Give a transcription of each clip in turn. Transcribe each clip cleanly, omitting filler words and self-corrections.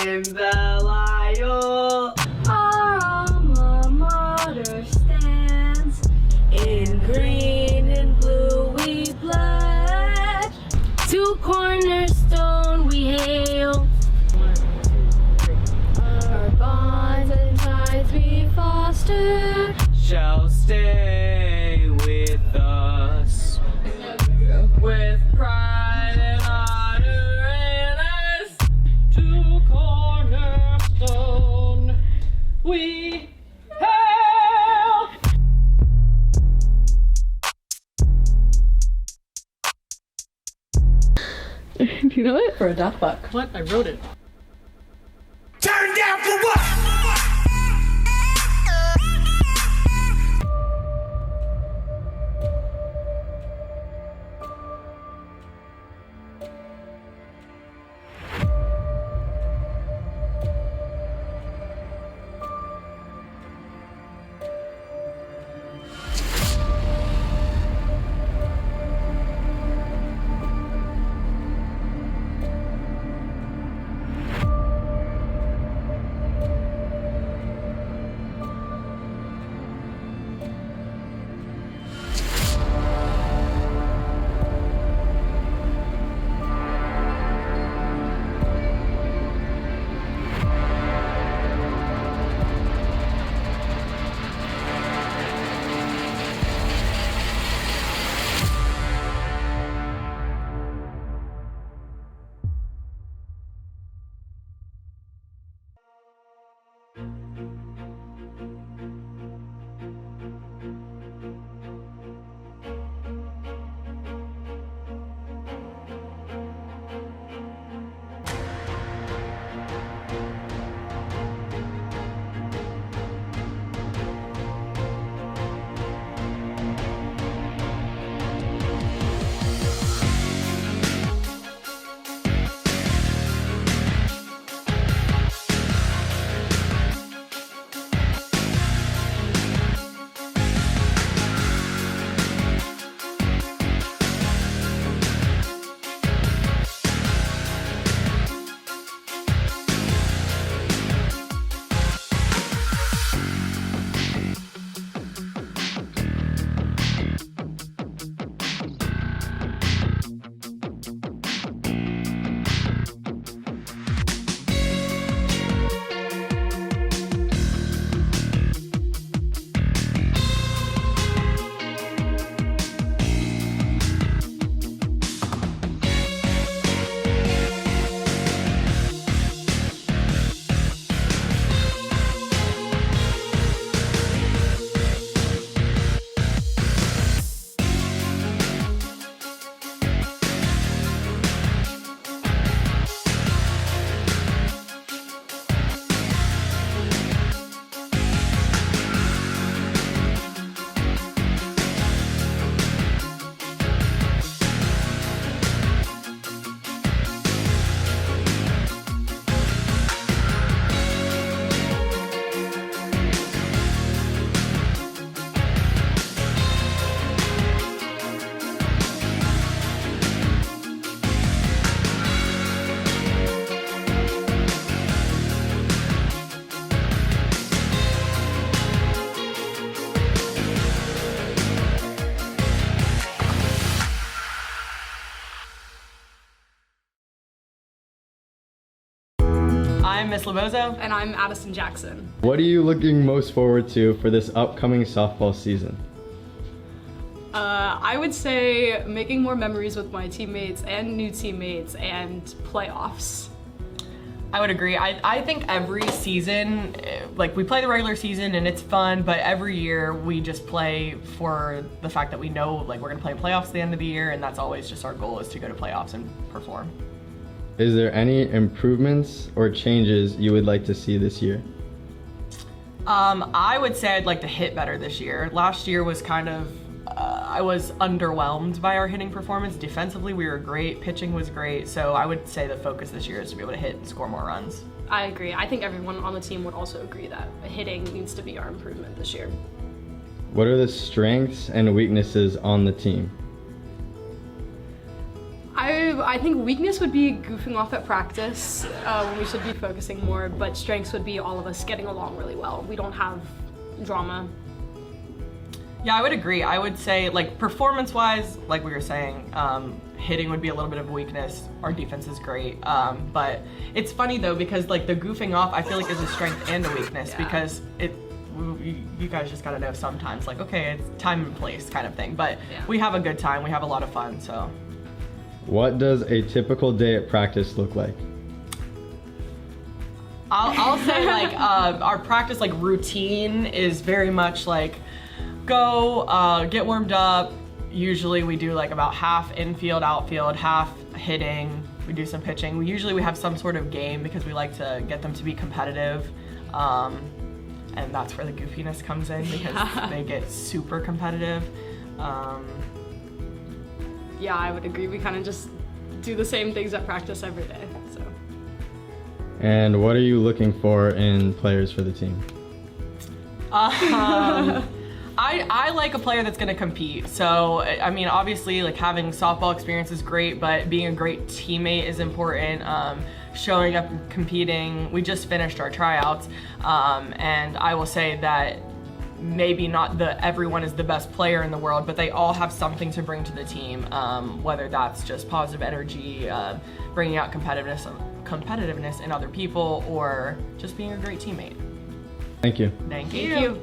in Belial. Our alma mater stands in green and blue we pledge. To Cornerstone we hail. Our bonds and ties we foster Shall stay with us. with pride and honor in us. To Cornerstone we hail. Do you know it? For a duck buck. What? I wrote it. Turn down for what? I'm Miss Labozo. And I'm Addison Jackson. What are you looking most forward to for this upcoming softball season? I would say making more memories with my teammates and new teammates and playoffs. I would agree. I think every season, like we play the regular season and it's fun, but every year we just play for the fact that we know like we're gonna play playoffs at the end of the year, and that's always just our goal, is to go to playoffs and perform. Is there any improvements or changes you would like to see this year? I would say I'd like to hit better this year. Last year was kind of, I was underwhelmed by our hitting performance. Defensively, we were great. Pitching was great. So I would say the focus this year is to be able to hit and score more runs. I agree. I think everyone on the team would also agree that hitting needs to be our improvement this year. What are the strengths and weaknesses on the team? I think weakness would be goofing off at practice when we should be focusing more, but strengths would be all of us getting along really well. We don't have drama. Yeah, I would agree. I would say, like, performance-wise, like we were saying, hitting would be a little bit of a weakness. Our defense is great. But it's funny, though, because, like, the goofing off, I feel like is a strength and a weakness because you guys just gotta know sometimes, like, okay, it's time and place kind of thing. But we have a good time. We have a lot of fun, so. What does a typical day at practice look like? I'll say, like, our practice, like, routine is very much, like, go, get warmed up. Usually we do, like, about half infield, outfield, half hitting. We do some pitching. Usually we have some sort of game because we like to get them to be competitive. And that's where the goofiness comes in because they get super competitive. Yeah, I would agree. We kind of just do the same things at practice every day. So. And what are you looking for in players for the team? I like a player that's going to compete. So, I mean, obviously, like, having softball experience is great, but being a great teammate is important. Showing up and competing. We just finished our tryouts, and I will say that maybe not everyone is the best player in the world, but they all have something to bring to the team, whether that's just positive energy, bringing out competitiveness in other people, or just being a great teammate. Thank you. Thank Thank you.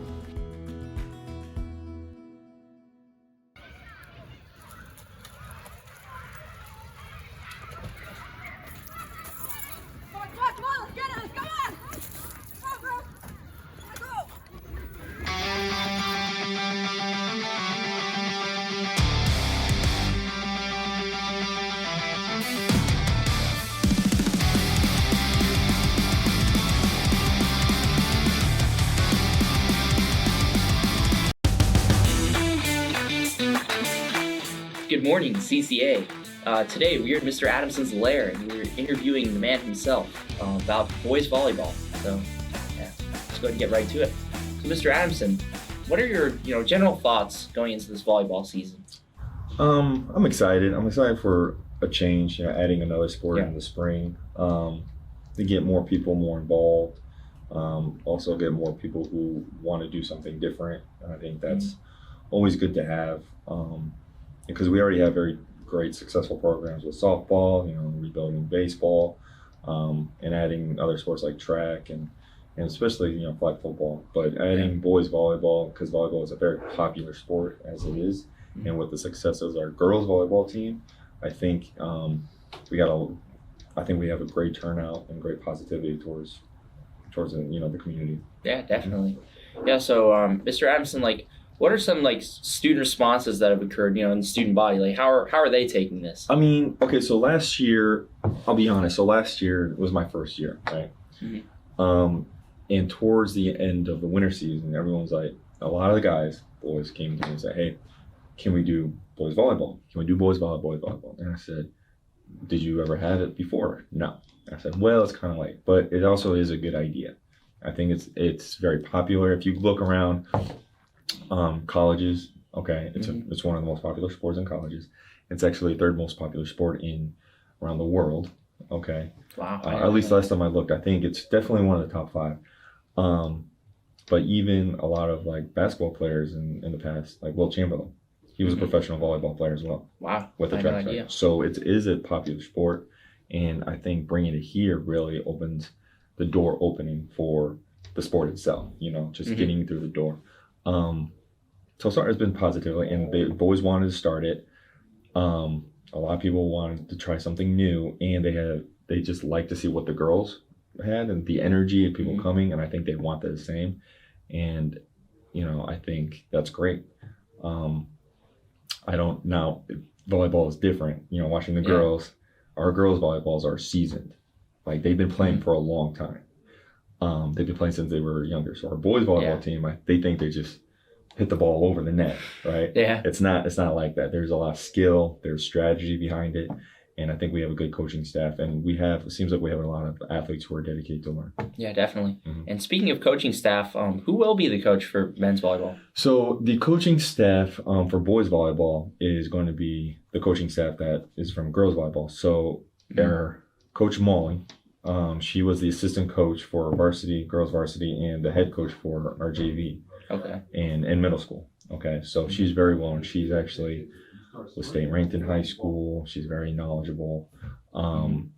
Good morning, CCA. Today we are at Mr. Adamson's lair and we're interviewing the man himself about boys volleyball. So, yeah, let's go ahead and get right to it. So, Mr. Adamson, what are your general thoughts going into this volleyball season? I'm excited. I'm excited for a change. Adding another sport in the spring to get more people more involved. Also get more people who want to do something different. And I think that's always good to have. Because we already have very great successful programs with softball, rebuilding baseball, and adding other sports like track and especially, flag football. But adding boys volleyball, because volleyball is a very popular sport as it is, and with the success of our girls volleyball team, I think we have a great turnout and great positivity towards the community. Yeah, definitely. Yeah, so Mr. Adamson, what are some student responses that have occurred, in the student body? Like how are they taking this? I mean, okay, so last year, I'll be honest. So last year was my first year, right? Mm-hmm. And towards the end of the winter season, everyone's like, a lot of the boys came to me and said, "Hey, can we do boys volleyball? Can we do boys volleyball?" And I said, "Did you ever have it before?" No. I said, "Well, it's kind of but it also is a good idea. I think it's very popular. If you look around." Colleges, okay, it's one of the most popular sports in colleges. It's actually the third most popular sport around the world. Okay, wow. At least last time I looked, I think it's definitely one of the top 5. But even a lot of basketball players in the past, like Will Chamberlain, he was a professional volleyball player as well. Wow, with the track side. So it is a popular sport, and I think bringing it here really opens the door opening for the sport itself. Just getting through the door. So far it's been positive, and the boys wanted to start it. A lot of people wanted to try something new, and they just like to see what the girls had and the energy of people coming, and I think they want the same. And I think that's great. Volleyball is different. Watching the girls, our girls volleyballs are seasoned. They've been playing for a long time. They've been playing since they were younger. So our boys volleyball team, they think they just hit the ball over the net, right? Yeah. It's not like that. There's a lot of skill, there's strategy behind it, And I think we have a good coaching staff, and it seems like we have a lot of athletes who are dedicated to learn. Yeah, definitely. Mm-hmm. And speaking of coaching staff, who will be the coach for men's volleyball? So the coaching staff for boys volleyball is going to be the coaching staff that is from girls volleyball. So our coach Molly, she was the assistant coach for varsity, girls varsity, and the head coach for our JV. Okay. And middle school. Okay, so she's very well, and she's actually was state ranked in high school. She's very knowledgeable.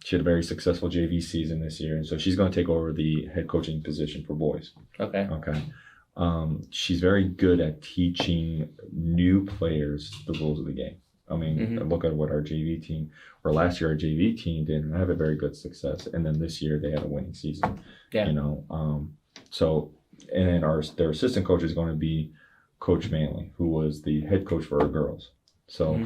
She had a very successful JV season this year, and so she's going to take over the head coaching position for boys. Okay. Okay. She's very good at teaching new players the rules of the game. I mean, look at what our JV team, or last year our JV team did have a very good success, and then this year they had a winning season. Yeah. You know, so and then their assistant coach is going to be Coach Manley, who was the head coach for our girls. So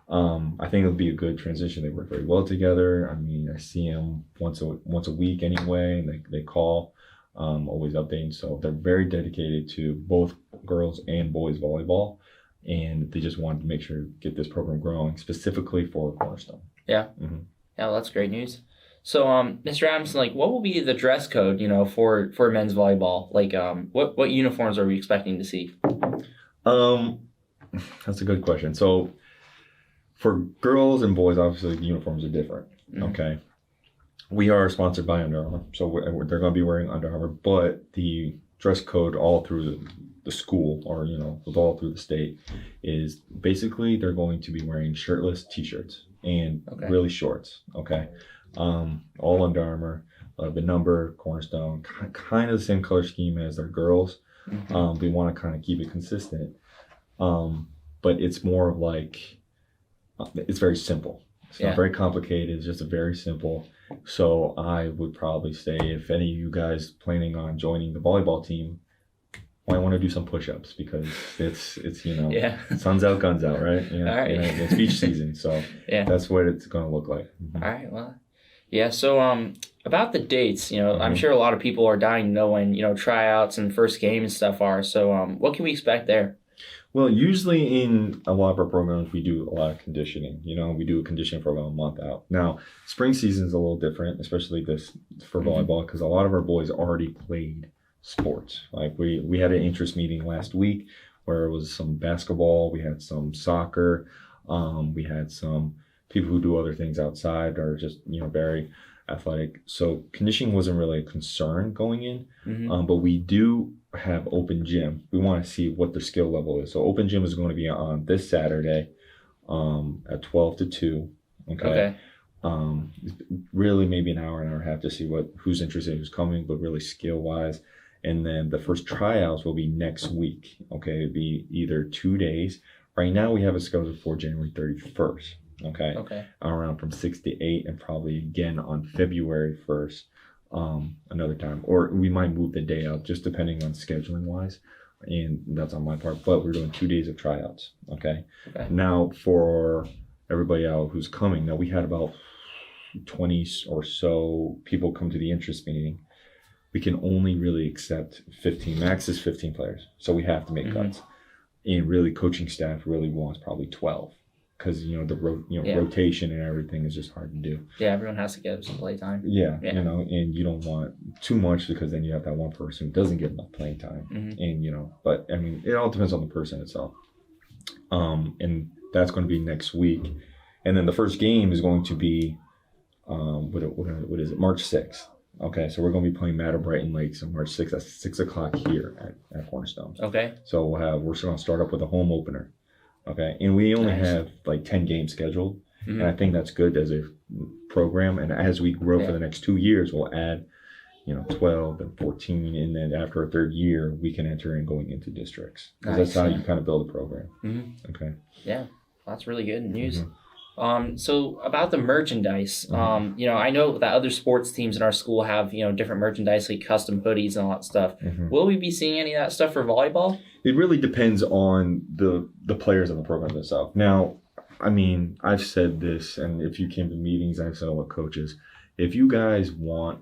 I think it'll be a good transition. They work very well together. I mean, I see them once a week anyway, and they call, always updating. So they're very dedicated to both girls and boys volleyball, and they just wanted to make sure to get this program growing specifically for Cornerstone. Yeah. Mm-hmm. Yeah, well, that's great news. So, Mr. Adamson, like, what will be the dress code, for men's volleyball? Like, what uniforms are we expecting to see? That's a good question. So for girls and boys, obviously the uniforms are different. Okay. We are sponsored by Under Armour, so they're going to be wearing Under Armour, but the dress code all through the school, or all through the state, is basically they're going to be wearing shirtless t-shirts and really shorts. Okay. All Under Armour, the number, Cornerstone, kind of the same color scheme as their girls. We want to kind of keep it consistent, but it's more of like it's very simple. It's not very complicated. It's just a very simple. So I would probably say, if any of you guys planning on joining the volleyball team, might want to do some push-ups, because it's sun's out, guns out, right? Yeah. All right. It's beach season, so that's what it's going to look like. All right. Well, yeah. So about the dates, I'm sure a lot of people are dying to know when tryouts and first game and stuff are. So what can we expect there? Well, usually in a lot of our programs, we do a lot of conditioning. We do a conditioning program a month out. Now, spring season is a little different, especially this for volleyball, because a lot of our boys already played sports. Like we had an interest meeting last week where it was some basketball, we had some soccer, we had some people who do other things outside, or just very athletic. So conditioning wasn't really a concern going in, but we do have open gym. We want to see what their skill level is. So open gym is going to be on this Saturday at 12 to 2. Okay. Really maybe an hour and a half to see who's interested, who's coming, but really skill wise. And then the first tryouts will be next week. Okay, it'll be either 2 days. Right now we have it scheduled for January 31st. Okay. Around from 6 to 8, and probably again on February 1st. Another time, or we might move the day out, just depending on scheduling wise, and that's on my part. But we're doing 2 days of tryouts. Okay. Now for everybody out who's coming, now we had about 20 or so people come to the interest meeting. We can only really accept 15. Max is 15 players, so we have to make cuts. And really, coaching staff really wants probably 12. Because rotation and everything is just hard to do. Yeah, everyone has to get some play time. Yeah, and you don't want too much, because then you have that one person who doesn't get enough playing time. And but I mean, it all depends on the person itself. And that's going to be next week, and then the first game is going to be, what is it? March 6th. Okay, so we're going to be playing Madder Brighton Lakes on March 6th at 6 o'clock here at Cornerstone. Okay. So we're going to start up with a home opener. Okay, and we only have like 10 games scheduled, and I think that's good as a program. And as we grow for the next 2 years, we'll add, 12 and 14, and then after a third year, we can enter in going into districts. Because that's how you kind of build a program. Okay. Yeah, that's really good news. So about the merchandise, I know that other sports teams in our school have, different merchandise, like custom hoodies and all that stuff. Will we be seeing any of that stuff for volleyball? It really depends on the players and the program themselves. Now, I mean, I've said this, and if you came to meetings, I've said all the coaches, if you guys want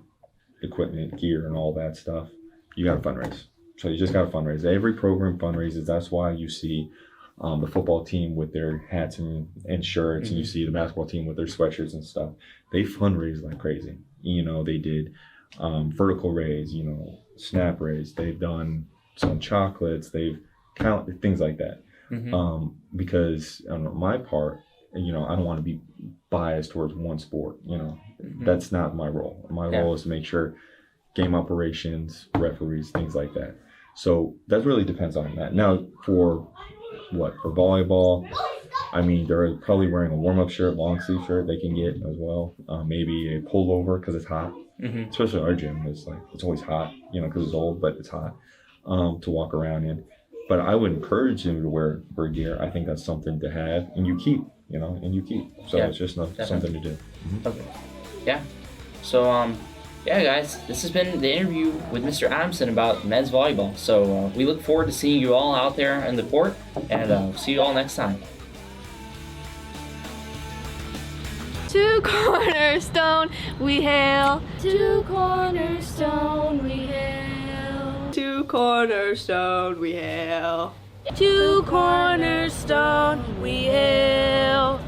equipment, gear, and all that stuff, you got to fundraise. So you just got to fundraise. Every program fundraises. That's why you see the football team with their hats and shirts, and you see the basketball team with their sweatshirts and stuff. They fundraise like crazy. You know, they did vertical raise, you know, snap raise. They've done some chocolates. They've counted things like that. Because on my part, you know, I don't want to be biased towards one sport. You know, that's not my role. My role is to make sure game operations, referees, things like that. So that really depends on that. Now, for volleyball, I mean, they're probably wearing a warm-up shirt, long sleeve shirt they can get as well. Maybe a pullover because it's hot. Especially our gym, it's always hot, you know, because it's old, but it's hot to walk around in. But I would encourage them to wear gear. I think that's something to have, and you keep. So it's just something to do. Okay. Yeah. So, yeah, guys, this has been the interview with Mr. Adamson about men's volleyball. So we look forward to seeing you all out there in the court, and see you all next time. To Cornerstone we hail. To Cornerstone we hail. To Cornerstone we hail. To Cornerstone we hail.